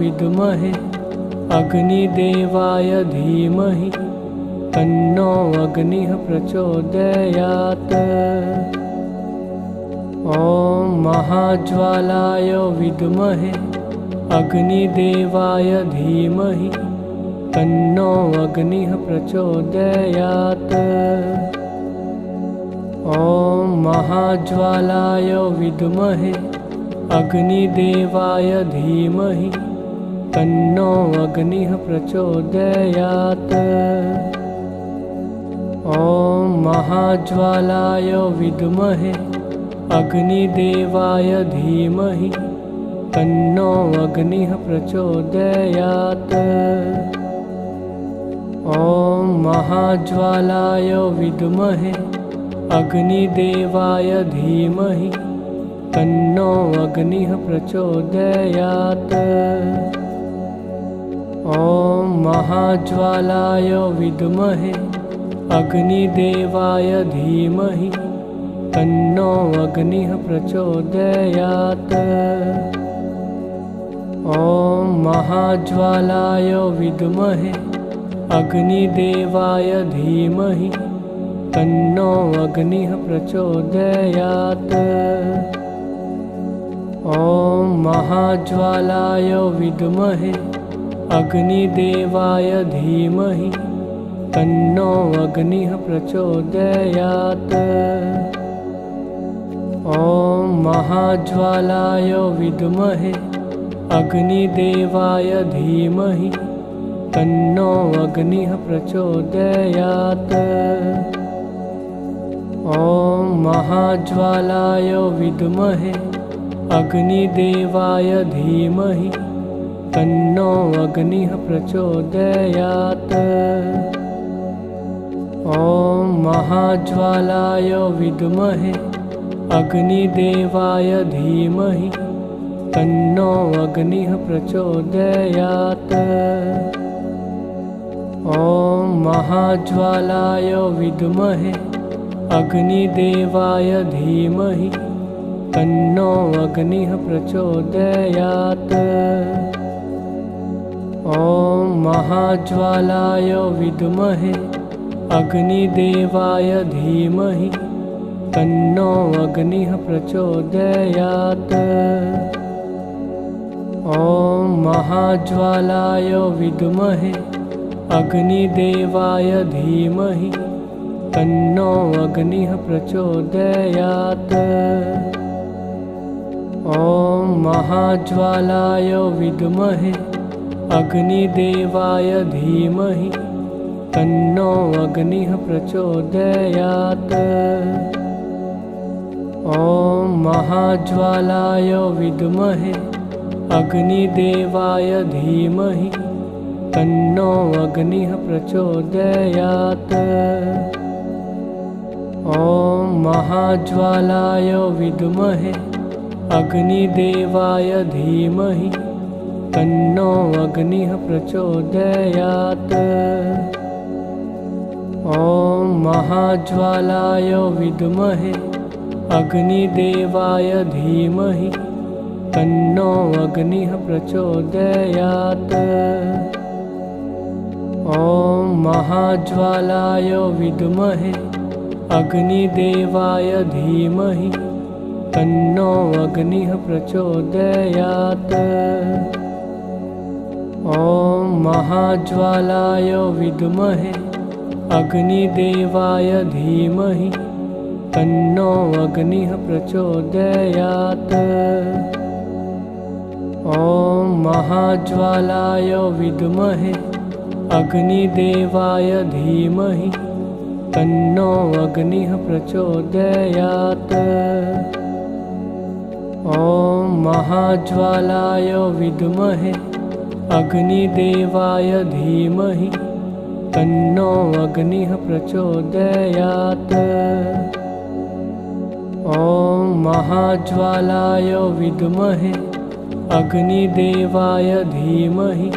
विद्महे अग्निदेवाय धीमहि तन्नो अग्निः प्रचोदयात्। ॐ महाज्वालाय विद्महे अग्निदेवाय धीमहि तन्नो अग्निः प्रचोदयात्। ॐ महाज्वालाय विद्महे अग्निदेवाय धीमहि तन्नो अग्निः प्रचोदयात्। ॐ महाज्वालाय विद्महे अग्निदेवाय धीमहि तन्नो अग्निः प्रचोदयात्। ॐ महाज्वालाय विद्महे अग्निदेवाय धीमहि तन्नो अग्निः प्रचोदयात्। ॐ महाज्वालाय विद्महे अग्निदेवाय धीमहि तन्नो अग्निः प्रचोदयात्। ॐ महाज्वालाय विद्महे अग्निदेवाय धीमहि तन्नो अग्निः प्रचोदयात्। ॐ महाज्वालाय विद्महे अग्निदेवाय धीमहि तन्नो अग्निः प्रचोदयात्। ॐ महाज्वालाय विद्महे अग्निदेवाय धीमहि तन्नो अग्निः प्रचोदयात्। ॐ महाज्वालाय विद्महे अग्निदेवाय धीमहि तन्नो अग्निः प्रचोदयात्। ॐ महाज्वालाय विद्महे अग्निदेवाय धीमहि तन्नो अग्निः प्रचोदयात्। ॐ महाज्वालाय विद्महे अग्निदेवाय धीमहि तन्नो अग्निः प्रचोदयात्। ॐ महाज्वालाय विद्महे अग्निदेवाय धीमहि तन्नो अग्निः प्रचोदयात्। ॐ महाज्वालाय विद्महे अग्निदेवाय धीमहि तन्नो अग्निः प्रचोदयात्। ॐ महाज्वालाय विद्महे अग्निदेवाय धीमहि तन्नो अग्निः प्रचोदयात्। ॐ महाज्वालाय विद्महे अग्निदेवाय धीमहि तन्नो अग्निः प्रचोदयात्। ॐ महाज्वालाय विद्महे अग्निदेवाय धीमहि तन्नो अग्निः प्रचोदयात्। ॐ महाज्वालाय विद्महे अग्निदेवाय धीमहि तन्नो अग्निः प्रचोदयात्। ॐ महाज्वालाय विद्महे अग्निदेवाय धीमहि तन्नो अग्निः प्रचोदयात्। ॐ महाज्वालाय विद्महे अग्निदेवाय धीमहि तन्नो अग्निः प्रचोदयात्। ॐ महाज्वालाय विद्महे अग्निदेवाय धीमहि तन्नो अग्निः प्रचोदयात्। ॐ महाज्वालाय विद्महे अग्निदेवाय धीमहि तन्नो अग्निः प्रचोदयात्। ॐ महाज्वालाय विद्महे अग्निदेवाय धीमहि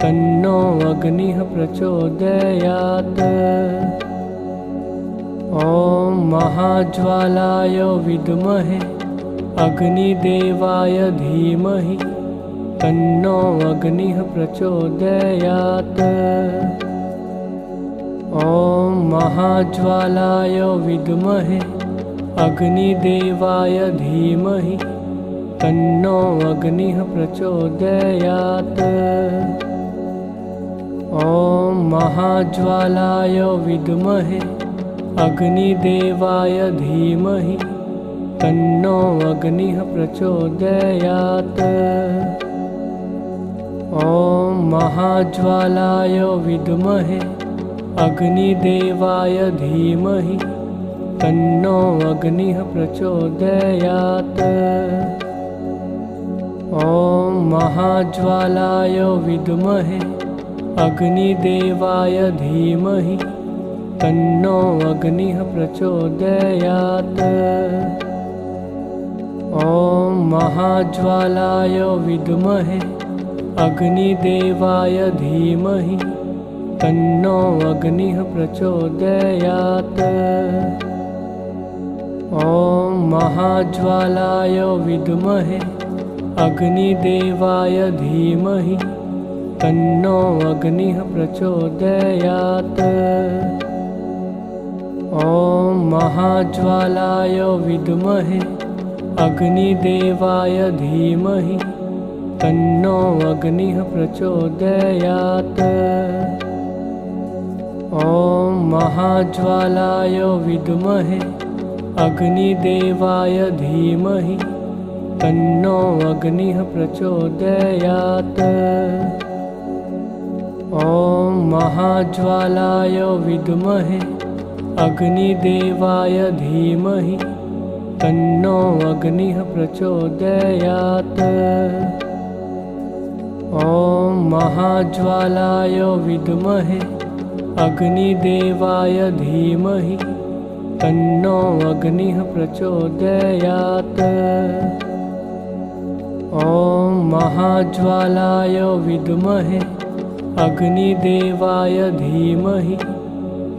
तन्नो अग्निः प्रचोदयात्। ॐ महाज्वालाय विद्महे अग्निदेवाय धीमहि तन्नो अग्निः प्रचोदयात्। ॐ महाज्वालाय विद्महे अग्निदेवाय धीमहि तन्नो अग्निः प्रचोदयात्। ॐ महाज्वालाय विद्महे अग्निदेवाय धीमहि तन्नो अग्निः प्रचोदयात्। ॐ महाज्वालाय विद्महे अग्निदेवाय धीमहि तन्नो अग्निः प्रचोदयात्। ॐ महाज्वालाय विद्महे अग्निदेवाय धीमहि तन्नो अग्निः प्रचोदयात्। ॐ महाज्वालाय विद्महे अग्निदेवाय धीमहि तन्नो अग्निः प्रचोदयात्। ॐ महाज्वालाय विद्महे अग्निदेवाय धीमहि तन्नो अग्निः प्रचोदयात्। ॐ महाज्वालाय विद्महे अग्निदेवाय धीमहि तन्नो अग्निः प्रचोदयात्। ॐ महाज्वालाय विद्महे अग्निदेवाय धीमहि तन्नो अग्निः प्रचोदयात्। ॐ महाज्वालाय विद्महे अग्निदेवाय धीमहि तन्नो अग्निः प्रचोदयात्। ॐ महाज्वालाय विद्महे अग्निदेवाय धीमहि तन्नो अग्निः प्रचोदयात्। ॐ महाज्वालाय विद्महे अग्निदेवाय धीमहि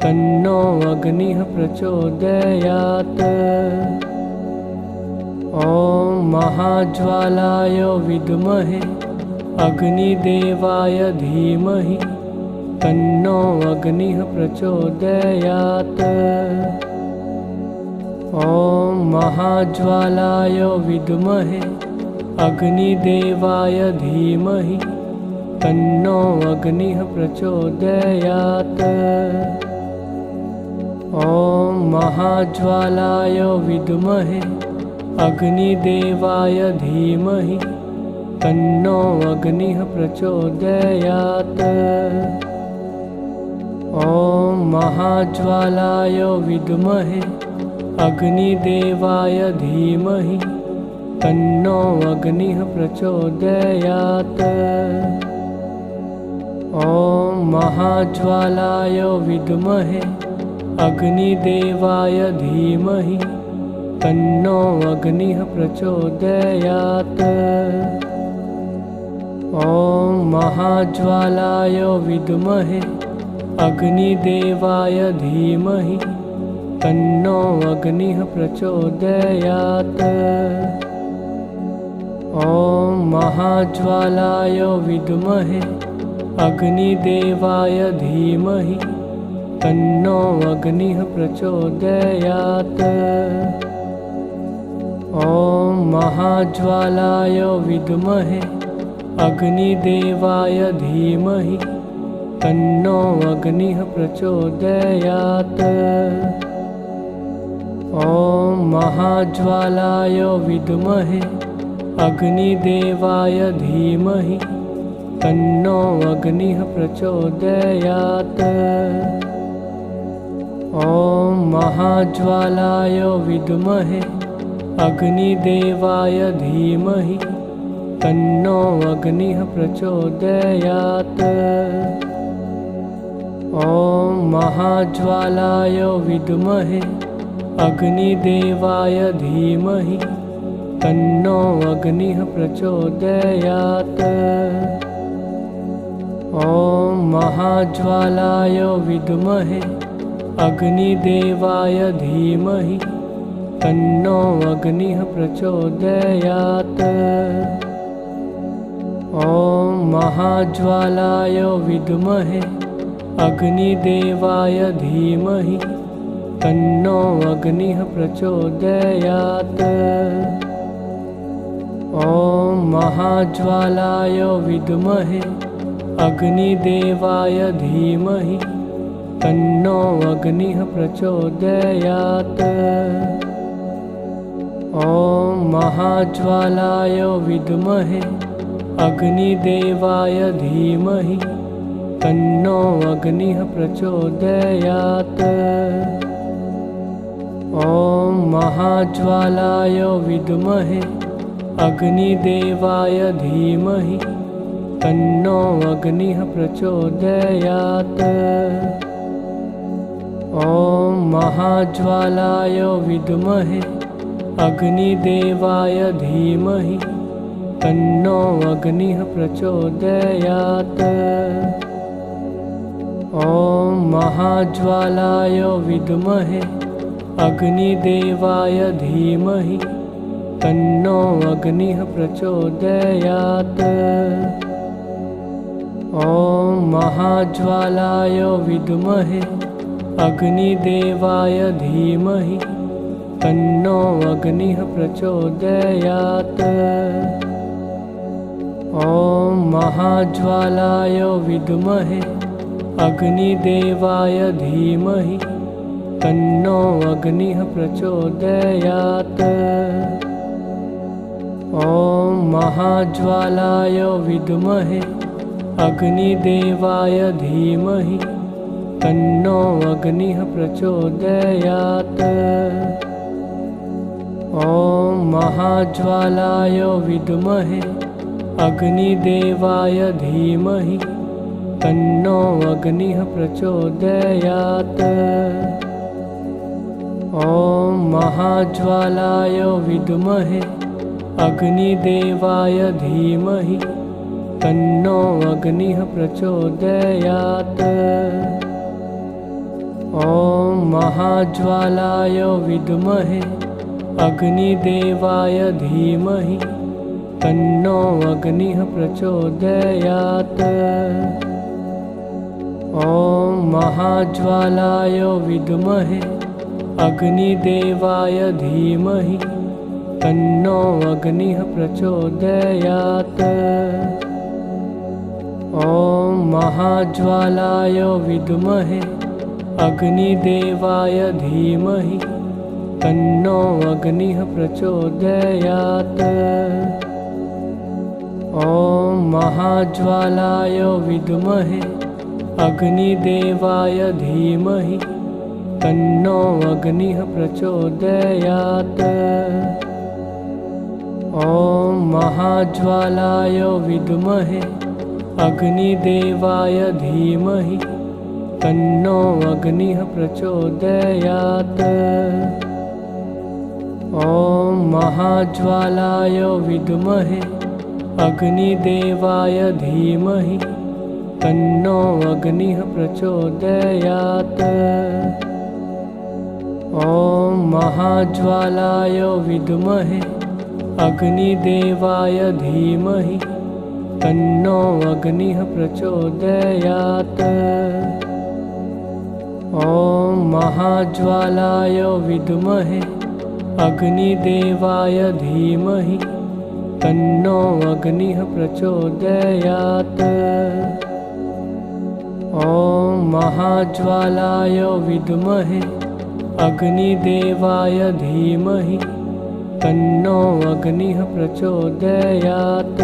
तन्नो अग्निः प्रचोदयात्। ॐ महाज्वालाय विद्महे अग्निदेवाय धीमहि तन्नो अग्निः प्रचोदयात्। ॐ महाज्वालाय विद्महे अग्निदेवाय धीमहि तन्नो अग्निः प्रचोदयात्। ॐ महाज्वालाय विद्महे अग्निदेवाय धीमहि तन्नो अग्निः प्रचोदयात्। ॐ महाज्वालाय विद्महे अग्निदेवाय धीमहि तन्नो अग्निः प्रचोदयात्। ॐ महाज्वालाय विद्महे अग्निदेवाय धीमहि तन्नो अग्निः प्रचोदयात्। ॐ महाज्वालाय विद्महे अग्निदेवाय धीमहि तन्नो अग्निः प्रचोदयात्। ॐ महाज्वालाय विद्महे अग्निदेवाय धीमहि तन्नो अग्निः प्रचोदयात्। ॐ महाज्वालाय विद्महे अग्निदेवाय धीमहि तन्नो अग्निः प्रचोदयात्। ॐ महाज्वालाय विद्महे अग्निदेवाय धीमहि तन्नो अग्निः प्रचोदयात्। ॐ महाज्वालाय विद्महे अग्निदेवाय धीमहि तन्नो अग्निः प्रचोदयात्। ॐ महाज्वालाय विद्महे अग्निदेवाय धीमहि तन्नो अग्निः प्रचोदयात्। ॐ महाज्वालाय विद्महे अग्निदेवाय धीमहि तन्नो अग्निः प्रचोदयात्। ॐ महाज्वालाय विद्महे अग्निदेवाय धीमहि तन्नो अग्निः प्रचोदयात्। ॐ महाज्वालाय विद्महे अग्निदेवाय धीमहि तन्नो अग्निः प्रचोदयात्। ॐ महाज्वालाय विद्महे अग्निदेवाय धीमहि तन्नो अग्निः प्रचोदयात्। ॐ महाज्वालाय विद्महे अग्निदेवाय धीमहि तन्नो अग्निः प्रचोदयात्। ॐ महाज्वालाय विद्महे अग्निदेवाय धीमहि तन्नो अग्निः प्रचोदयात्। ॐ महाज्वालाय विद्महे अग्निदेवाय धीमहि तन्नो अग्निः प्रचोदयात्। ॐ महाज्वालाय विद्महे अग्निदेवाय धीमहि तन्नो अग्निः प्रचोदयात्। ॐ महाज्वालाय विद्महे अग्निदेवाय धीमहि तन्नो अग्निः प्रचोदयात्। ॐ महाज्वालाय विद्महे अग्निदेवाय धीमहि तन्नो अग्निः प्रचोदयात्। ॐ महाज्वालाय विद्महे अग्निदेवाय धीमहि तन्नो अग्निः प्रचोदयात्। ॐ महाज्वालाय विद्महे अग्निदेवाय धीमहि तन्नो अग्निः प्रचोदयात्। ॐ महाज्वालाय विद्महे अग्निदेवाय धीमहि तन्नो अग्निः प्रचोदयात्। ॐ महाज्वालाय विद्महे अग्निदेवाय धीमहि तन्नो अग्निः प्रचोदयात्। ॐ महाज्वालाय विद्महे अग्निदेवाय धीमहि तन्नो अग्निः प्रचोदयात्। ॐ महाज्वालाय विद्महे अग्निदेवाय धीमहि तन्नो अग्निः प्रचोदयात्। ॐ महाज्वालाय विद्महे अग्निदेवाय धीमहि तन्नो अग्निः प्रचोदयात्। ॐ महाज्वालाय विद्महे अग्निदेवाय धीमहि तन्नो अग्निः प्रचोदयात्। ॐ महाज्वालाय विद्महे अग्निदेवाय धीमहि तन्नो अग्निः प्रचोदयात्। ॐ महाज्वालाय विद्महे अग्निदेवाय धीमहि तन्नो अग्निः प्रचोदयात्। ॐ महाज्वालाय विद्महे अग्निदेवाय धीमहि तन्नो अग्निः प्रचोदयात्।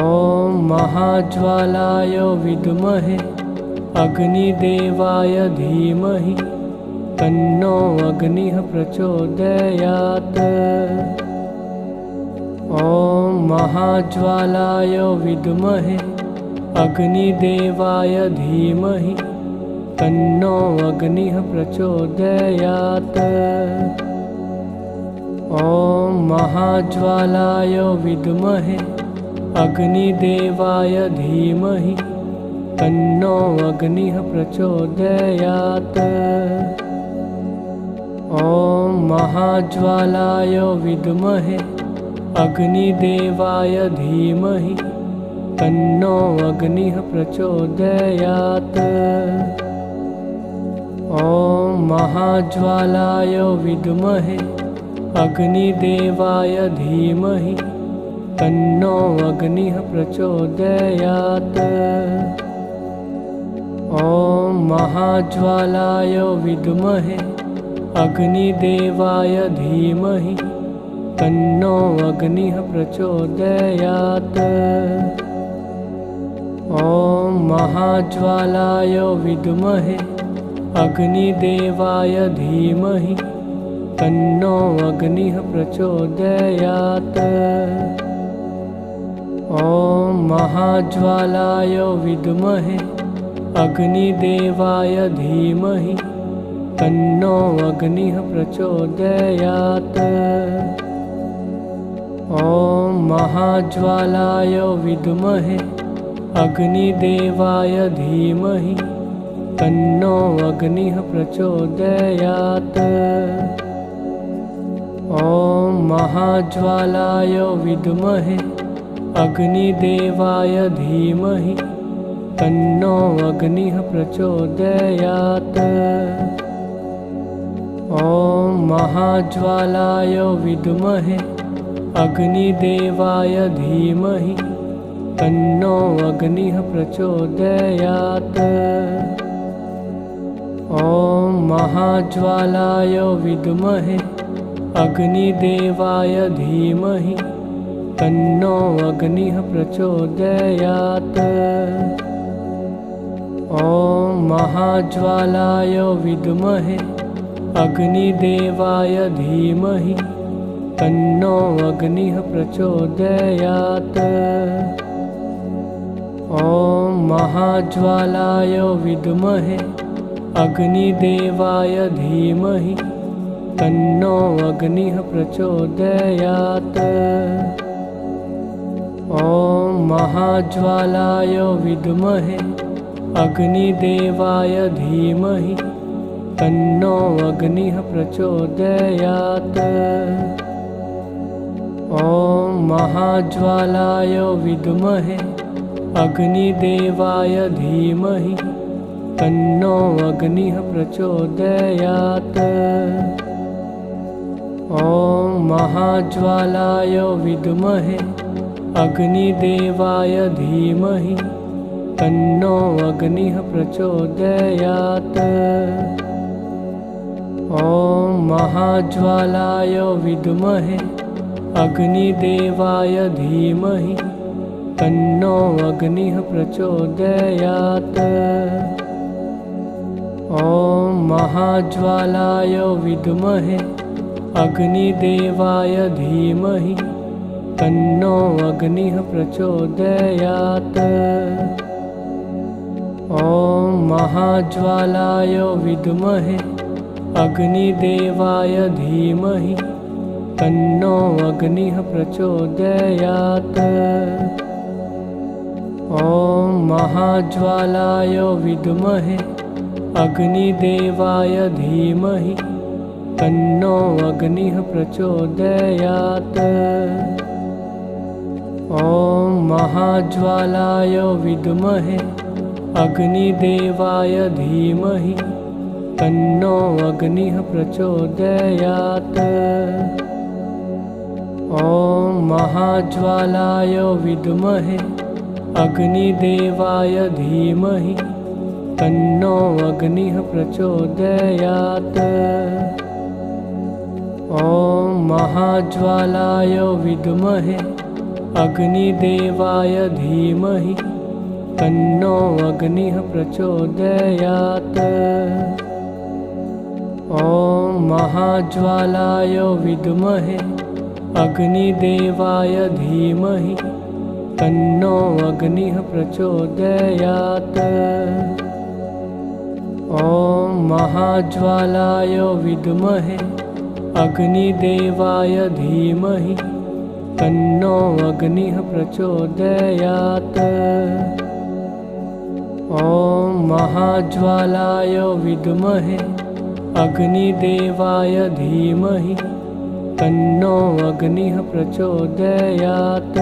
ॐ महाज्वालाय विद्महे अग्निदेवाय धीमहि तन्नो अग्निः प्रचोदयात्। ॐ महाज्वालाय विद्महे अग्निदेवाय धीमहि तन्नो अग्निः प्रचोदयात्। ॐ महाज्वालाय विद्महे अग्निदेवाय धीमहि तन्नो अग्निः प्रचोदयात्। ॐ महाज्वालाय विद्महे अग्निदेवाय धीमहि तन्नो अग्निः प्रचोदयात्। ॐ महाज्वालाय विद्महे अग्निदेवाय धीमहि तन्नो अग्निः प्रचोदयात्। ॐ महाज्वालाय विद्महे अग्निदेवाय धीमहि तन्नो अग्निः प्रचोदयात्। ॐ महाज्वालाय विद्महे अग्निदेवाय धीमहि तन्नो अग्निः प्रचोदयात्। ॐ महाज्वालाय विद्महे अग्निदेवाय धीमहि तन्नो अग्निः प्रचोदयात्। ॐ महाज्वालाय विद्महे अग्निदेवाय धीमहि तन्नो अग्निः प्रचोदयात्। ॐ महाज्वालाय विद्महे अग्निदेवाय धीमहि तन्नो अग्निः प्रचोदयात्। ॐ महाज्वालाय विद्महे अग्निदेवाय धीमहि तन्नो अग्निः प्रचोदयात्। ॐ महाज्वालाय विद्महे अग्निदेवाय धीमहि तन्नो अग्निः प्रचोदयात्। ॐ महाज्वालाय विद्महे अग्निदेवाय धीमहि तन्नो अग्निः प्रचोदयात्। ॐ महाज्वालाय विद्महे अग्निदेवाय धीमहि तन्नो अग्निः प्रचोदयात्। ॐ महाज्वालाय विद्महे अग्निदेवाय धीमहि तन्नो अग्निः प्रचोदयात्। ॐ महाज्वालाय विद्महे अग्निदेवाय धीमहि तन्नो अग्निः प्रचोदयात्। ॐ महाज्वालाय विद्महे अग्निदेवाय धीमहि तन्नो अग्निः प्रचोदयात्। ॐ महाज्वालाय विद्महे अग्निदेवाय धीमहि तन्नो अग्निः प्रचोदयात्। ॐ महाज्वालाय विद्महे अग्निदेवाय धीमहि तन्नो अग्निः प्रचोदयात्। ॐ महाज्वालाय विद्महे अग्निदेवाय धीमहि तन्नो अग्निः प्रचोदयात्। ॐ महाज्वालाय विद्महे अग्निदेवाय धीमहि तन्नो अग्निः प्रचोदयात्। ॐ महाज्वालाय विद्महे अग्निदेवाय धीमहि तन्नो अग्निः प्रचोदयात्। ॐ महाज्वालाय विद्महे अग्निदेवाय धीमहि तन्नो अग्निः प्रचोदयात्। ॐ महाज्वालाय विद्महे अग्निदेवाय धीमहि तन्नो अग्निः प्रचोदयात्। ॐ महाज्वालाय विद्महे अग्निदेवाय धीमहि तन्नो अग्निः प्रचोदयात्। ॐ महाज्वालाय विद्महे अग्निदेवाय धीमहि तन्नो अग्निः प्रचोदयात्। ॐ महाज्वालाय विद्महे अग्निदेवाय धीमहि तन्नो अग्निः प्रचोदयात्।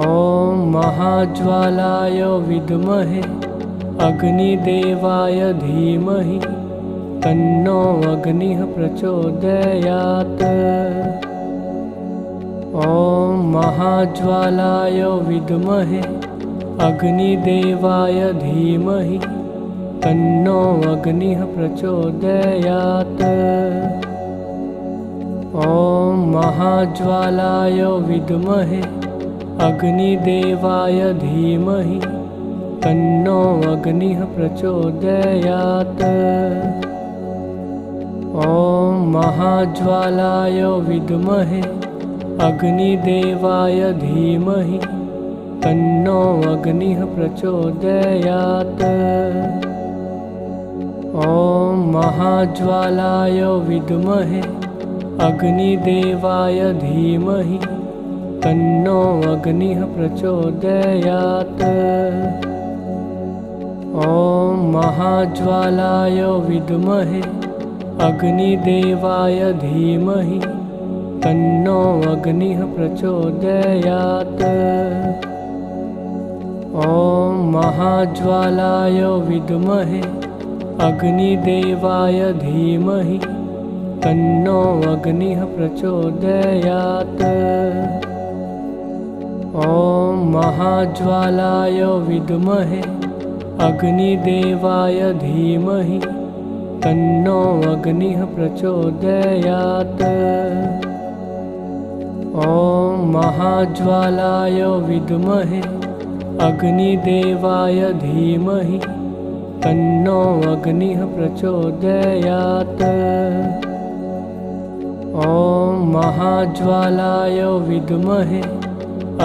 ॐ महाज्वालाय विद्महे अग्निदेवाय धीमहि तन्नो अग्निः प्रचोदयात्। ॐ महाज्वालाय विद्महे अग्निदेवाय धीमहि तन्नो अग्निः प्रचोदयात्। ॐ महाज्वालाय विद्महे अग्निदेवाय धीमहि तन्नो अग्निः प्रचोदयात्। ॐ महाज्वालाय विद्महे अग्निदेवाय धीमहि तन्नो अग्निः प्रचोदयात्। ॐ महाज्वालाय विद्महे अग्निदेवाय धीमहि तन्नो अग्निः प्रचोदयात्। ॐ महाज्वालाय विद्महे अग्निदेवाय धीमहि तन्नो अग्निः प्रचोदयात्। ॐ महाज्वालाय विद्महे अग्निदेवाय धीमहि तन्नो अग्निः प्रचोदयात्। ॐ महाज्वालाय विद्महे अग्निदेवाय धीमहि तन्नो अग्निः प्रचोदयात्। ॐ महाज्वालाय विद्महे अग्निदेवाय धीमहि तन्नो अग्निः प्रचोदयात्। ॐ महाज्वालाय विद्महे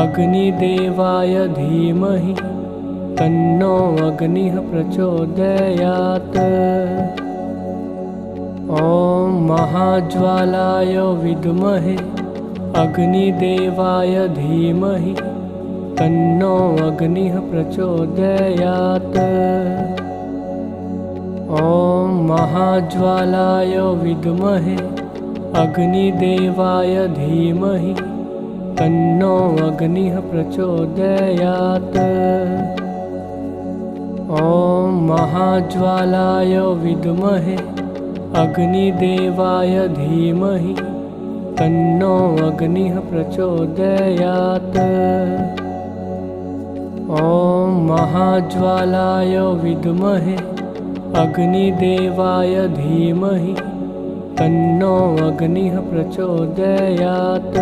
अग्निदेवाय धीमहि तन्नो अग्निः प्रचोदयात्। ॐ महाज्वालाय विद्महे अग्निदेवाय धीमहि तन्नो अग्निः प्रचोदयात्। ॐ महाज्वालाय विद्महे अग्निदेवाय धीमहि तन्नो अग्निः प्रचोदयात्। ॐ महाज्वालाय विद्महे अग्निदेवाय धीमहि तन्नो अग्निः प्रचोदयात्। ॐ महाज्वालाय विद्महे अग्निदेवाय धीमहि तन्नो अग्निः प्रचोदयात्।